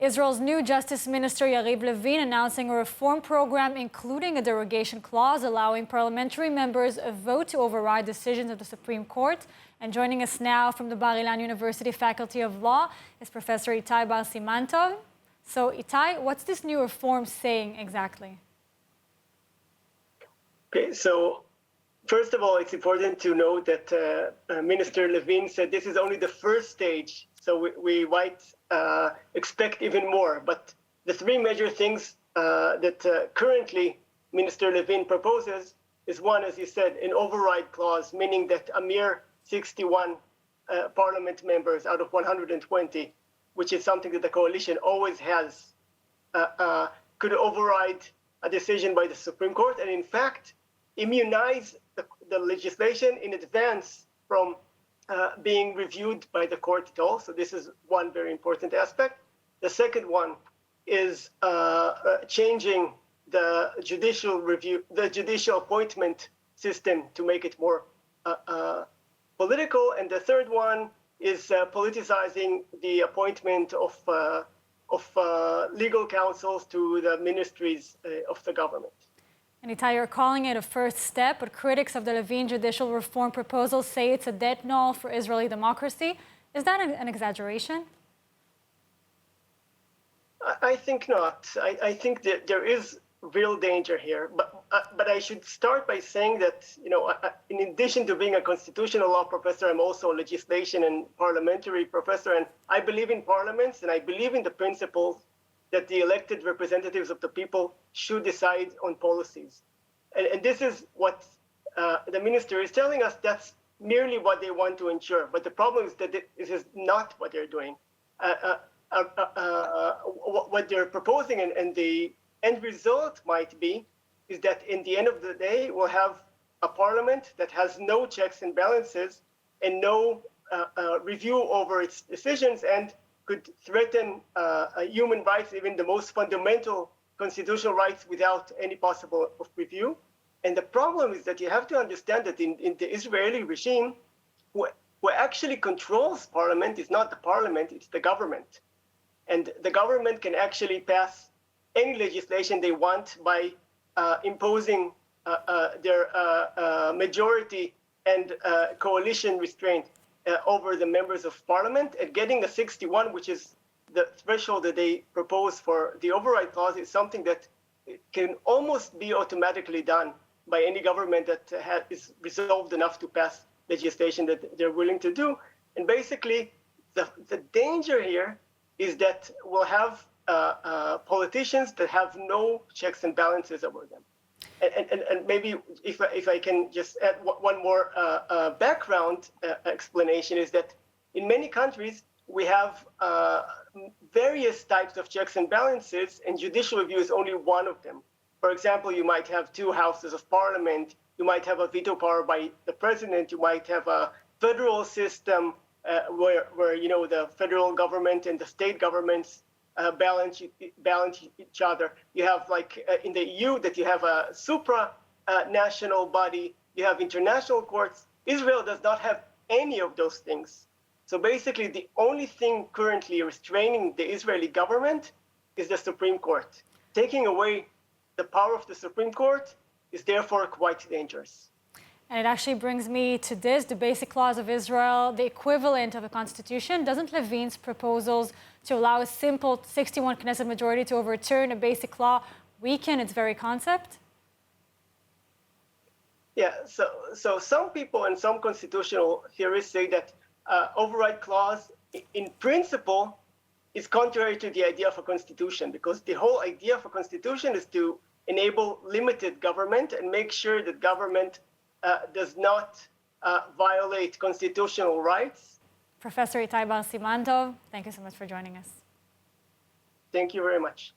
Israel's new Justice Minister Yariv Levin announcing a reform program including a derogation clause allowing parliamentary members a vote to override decisions of the Supreme Court. And joining us now from the Bar-Ilan University Faculty of Law is Professor Ittai Bar-Siman-Tov. So Ittai, what's this new reform saying exactly? Okay, so first of all, it's important to note that Minister Levin said this is only the first stage, so we might expect even more. But the three major things that currently Minister Levin proposes is one, as you said, an override clause, meaning that a mere 61 parliament members out of 120, which is something that the coalition always has, could override a decision by the Supreme Court, and in fact, immunize the legislation in advance from being reviewed by the court at all. So this is one very important aspect. The second one is changing the judicial appointment system to make it more political. And the third one is politicizing the appointment of legal counsels to the ministries of the government. And Ittai, you're calling it a first step, but critics of the Levin judicial reform proposal say it's a death knell for Israeli democracy. Is that an exaggeration? I think not. I think that there is real danger here. But I should start by saying that, in addition to being a constitutional law professor, I'm also a legislation and parliamentary professor, and I believe in parliaments, and I believe in the principles that the elected representatives of the people should decide on policies. And this is what the minister is telling us. That's merely what they want to ensure. But the problem is that this is not what they're doing. What they're proposing and the end result might be is that in the end of the day, we'll have a parliament that has no checks and balances and no review over its decisions, and could threaten human rights, even the most fundamental constitutional rights, without any possible of review. And the problem is that you have to understand that in the Israeli regime, who actually controls parliament is not the parliament, it's the government. And the government can actually pass any legislation they want by imposing their majority and coalition restraint over the members of parliament, and getting the 61, which is the threshold that they propose for the override clause, is something that can almost be automatically done by any government that is resolved enough to pass legislation that they're willing to do. And basically, the danger here is that we'll have politicians that have no checks and balances over them. And maybe if I can just add one more background explanation, is that in many countries we have various types of checks and balances, and judicial review is only one of them. For example, you might have two houses of parliament, you might have a veto power by the president, you might have a federal system where the federal government and the state governments balance each other. You have, like in the EU, that you have a supra-national body, you have international courts. Israel does not have any of those things. So basically, the only thing currently restraining the Israeli government is the Supreme Court. Taking away the power of the Supreme Court is therefore quite dangerous. And it actually brings me to this, the basic clause of Israel, the equivalent of a constitution. Doesn't Levin's proposals to allow a simple 61 Knesset majority to overturn a basic law weaken its very concept? Yeah, so some people and some constitutional theorists say that override clause, in principle, is contrary to the idea of a constitution, because the whole idea of a constitution is to enable limited government and make sure that government does not violate constitutional rights. Professor Ittai Bar-Siman-Tov, thank you so much for joining us. Thank you very much.